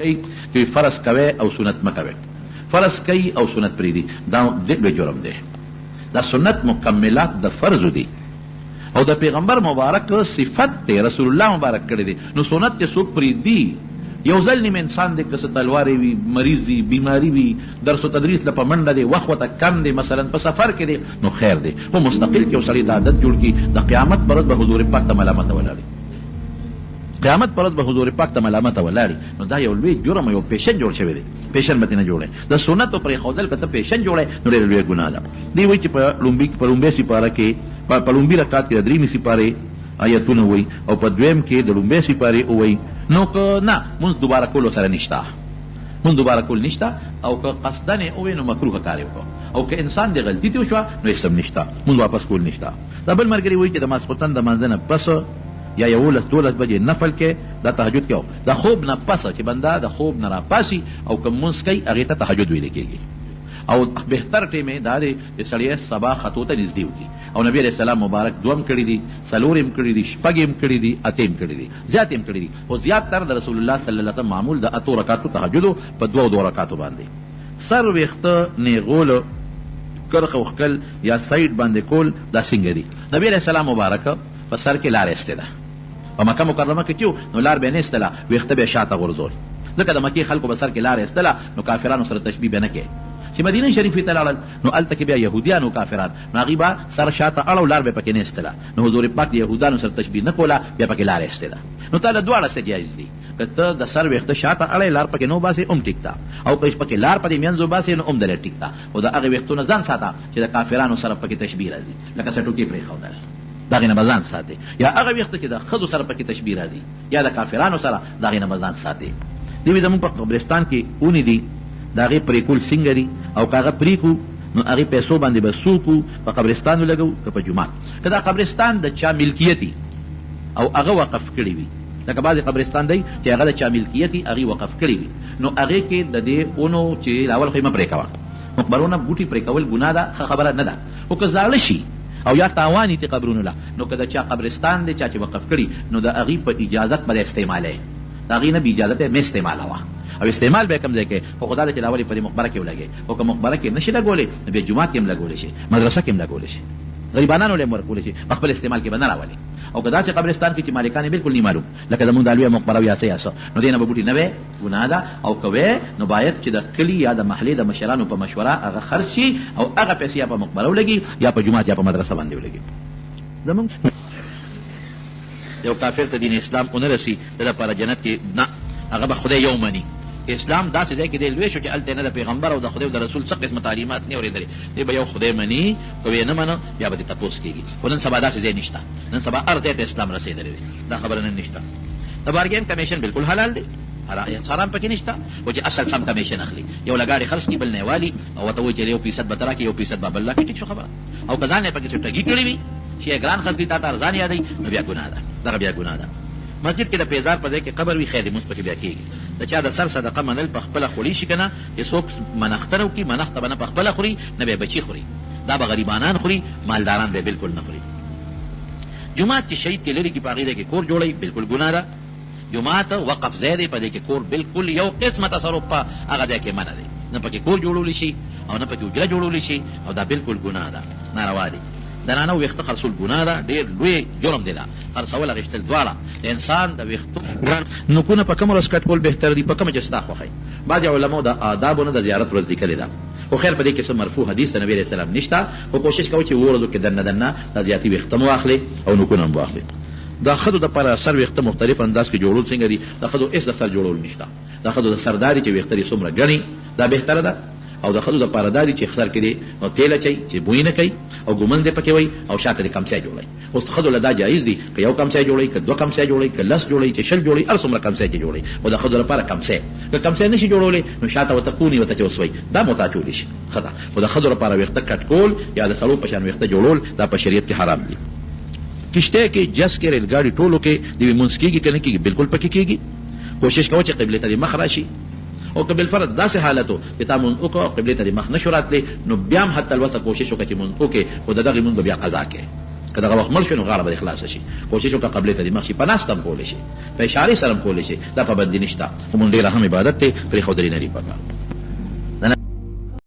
کوي چې فرض کوي او سنت مه کوي، فرض کوي او سنت پرېږدي، دا لوی جرم دی. دا سنت مکملات د فرض دي او د پیغمبر مبارک صفت دی، رسول الله مبارک کړی دی. نو سنت چې څوک پرېږدي، یو ځل نیم انسان دی که څه تلوارې وي، مریض وي، بیماري وي، درس و تدریس له په منډه دی، وخت ورته کم دی، مثلا په سفر کې دی، نو خیر دی. خو مستقل کې یو سړي ته عادت جوړ کړي، د قیامت پر ورځ به حضور پاک ته ملامته ولاړي، قیامت پر ورځ به حضور پاک ته ملامته ولاړي. نو دا یو لوی جرم، یو پیشن جوړ شوی دی، پیشن به نه جوړی. د سنتو پرېښودل که ته پیشن جوړی نو ډېره لویه ګناه ده. دی وایي چې په لومبۍ سپاره کې، په لومبي رکعت کې د درېیمې سپارې آیتونه وایي او په دویم کې د لومبۍ سپارې ووایي. نو که نه مونځ دوباره کول ورسره نشته، مونځ دوباره کول نشته. او که قصدن یې ووایي نو مکروهه کار یې وکړو، او که انسان د غلطي تې وشوه نو هېڅ هم نشته، مونځ واپس کول نشته. دا بل ملګري وایي چې د ماسخوتن د لمانځه نه پس یا 11-12 بجې نفل کې دا تهجد کوي. د خوب نه پس چې بنده د خوب نه راپاسي او که مونځ کوي هغې ته تهجد ویل کېږي. او بهتر ټیم یې دا دی چې سړی سبا خطو ته نږدې وکړي. او نبی علیه السلام مبارک دوم کړي دي، څلور یې کړي دي، شپږ یې کړي دي، اته یې کړي دي، زیات یې کړي دي. خو زیات تر د رسول الله صلی الله علیه وسلم معمول د اتو رکعاتو تهجدو په 2 رکعاتو باندې. سر ویښته نیغول، کرخ وښکل یا سایډ باندې کول دا څنګه دي؟ نبی علیه السلام مبارک په سر کې لار ایسته ده. په مکه مکرمه کې چې نو لار به نه ایستله، ویښته به شاته غورځول. ځکه د مکې خلکو به سر کې لار ایستله نو کافرانو سره تشبیه به نه کوي. چې مدینه شریفې ته لاړل نو هلته کې بیا یهودیان او کافران، نو هغوی به سر شاته اړو، لار به پکې نه ایستله. نو حضور پاک د یهودانو سره تشبیه نه کوله، بیا پکې لار ایستله. نو تا له دواړه څه جایز دي، که ته د سر ویښته شاته اړی لار پکې نه وباسې هم ټیک ده، او که پکې لار په دې منځ وباسې نو هم دلې ټیک ده. خو د هغې ویښتو نه ځان ساته چې د کافرانو سره پکې تشبیه راځي، لکه څټوکې پرېښودل، د هغې نه به ځان ساتې. یا هغه ویښته چې د ښځو سره پکې تشبیه راځي یا د کافرانو سره، د هغې نه به ځان ساتې. دوی زموږ په قبرستان کې اونې دي، د هغې پرېکول څنګه دي؟ او که هغه پرېکو نو هغې پیسو باندې به څوکو په قبرستان ولګو که په جومات. که دا قبرستان د چا ملکیت وي او هغه وقف کړي وي، لکه بعضې قبرستان دی چې هغه د چا ملکیت وي، هغې وقف کړي وي، نو هغې کې د دې اونو چې اول خو یې مه پرې کوه. مقبرونه بوټي پرې کول ګناه ده، ښه خبره نه ده. خو که زاړه شي او یا تاوان یې قبرونو له، نو که د چا قبرستان دی چا چې وقف کړي نو د هغې په اجازت به استعمالوي، د هغې نه بې اجازت یې مه استعمالوه. او استعمال به کم ځای کې، خو خدا دې چې راولي په دې مقبره کې ولګي. او که مقبره کې نشي لګولی نو بیا جومات کې هم لګولی شي، مدرسه کې هم لګولی شي، غریبانانو له هم ورکولی شي، په خپل استعمال کې به نه راولي. او که داسې قبرستان کې چې مالکان یې بالکل نه معلوم، لکه زمونږ د لویه مقبره وي یا څه یا څه، نو دې نه به بوټي نه وی، ګناه ده. او که وی نو باید چې د کلي یا د محلې د مشرانو په مشوره هغه خرڅ شي او هغه پیسې یا په مقبره ولګي یا په جومات یا په مدرسه باندې ولګي. زمونږ یو کافر ته دین اسلام ونه رسي، د لپاره جنت کې نه، هغه به خدای یو مني. اسلام داسې ځای کې دی لوی شو چې هلته نه د پیغمبر او د خدای او د رسول څه قسمه تعلیمات نه اورېدلې، دی به یو خدای مني، که یې نه منه بیا به دې تپوس کېږي. خو نن سبا داسې ځای نشته، نن سبا هر ځای ته اسلام رسېدلی دی، دا خبره نن نشته. د بارګین کمیشن بالکل حلال دی، حرام پکې نشته. و چې اصل سم کمیشن اخلي، یو لګاړې خرڅ کړي بل نه والي او ورته وایي چې 1% به ته راکړې 1% به بل راکړي، ټیک شو خبره. او که ځان یې پکې څه ټګي کړې وي چې یې ګران خرڅ کړي تا ته ارزان یادوي نو بیا ګناه ده، دغه بیا ګناه ده. مسجد کې د پیزار په ځای کې قبر وي، خیر مونځ پکې بیا کېږي. د چا د سر صدقه منل په خپله خوري شي که نه، چې څوک منختره وکړي، منخته به نه په خپله خوري نه به بچي خوري، دا به غریبانان خوري، مالداران به بالکل نه خوري. جومات چې شهید کې لري کې په هغې ځای کې کور جوړوي، بالکل ګناه ده. جومات وقف ځای دی، په دې کې کور بالکل یو قسمه تصرف په هغه ځای کې منع دی، نه پکې کور جوړولی شي او نه پکې حجره جوړولی شي، او دا بالکل ګناه ده، ناروا دی. د نانو ویښته خرڅول ګناه ده، ډېر لوی جرم دی دا، خرڅول اخیستل دواړه. د انسان د ویښتو نوکونه په کومه ورځ کټ کول بهتر دي؟ په کومه چې ستا خوښوي. بعضې علماو د آدابو نه د زیارت ورځ لیکلې ده، خو خیر په دې کې څه مرفوع حدیث د نبي علیه السلام نشته. خو کوشش کوئ چې ورځو کې دننه دننه د زیاتي ویښته مو واخلې او نوکونه هم واخلې. د ښځو دپاره سر ویښته مختلف انداز کې جوړول څنګه دي؟ د ښځو هېڅ د سر جوړول نشته، د ښځو د سرداري چې ویښته دې څومره ګڼي دا بهتره ده. او د ښځو دپاره دا دي چې سر کې دې تیل اچوي چې بوی نه کوي، او ګومن دې پکې وي، او شاته دې کمسۍ جوړوي. اوس ښځو له دا جایز دي که یو کمسۍ جوړوي، که دوه کمسۍ جوړوي، که 10 جوړوي، چې 20 جوړوي، هر څومره کمسۍ چې جوړوي. خو د ښځو لپاره کمسۍ، که کمسۍ نشي جوړولی نو شاته ورته کوني ورته چې وسوي، دا مو ته اچولی شي، ښه ده. خو د ښځو لپاره ویښته کټ کول یا د سړو په شان ویښته جوړول دا په شریعت کې حرام دي. کشته کې، جس کې، ریل ګاډي ټولو کې د لمونځ کېږي که نه کېږي؟ بالکل پکې کېږي. کوشش کوه چې قبلې ته دې مخ راشي. او که بالفرض داسې حالت و چې تا مونځ وکړه قبلې ته دې مخ نه شو راتلی، نو بیا هم حتی الوسه کوشش وکړه چې مونځ وکړې، خو د دغې مونځ به بیا قضا کړې، که دغه وخت مړ شو نو غاړه به خلاص شي. کوشش وکړه قبله ته دې مخ شي، په ناست هم کولی شي، په اشارې سره هم کولی شي، دا پابندي نشته. ومونږ ډېره هم عبادت ته پرېښودلې نه دي پکار.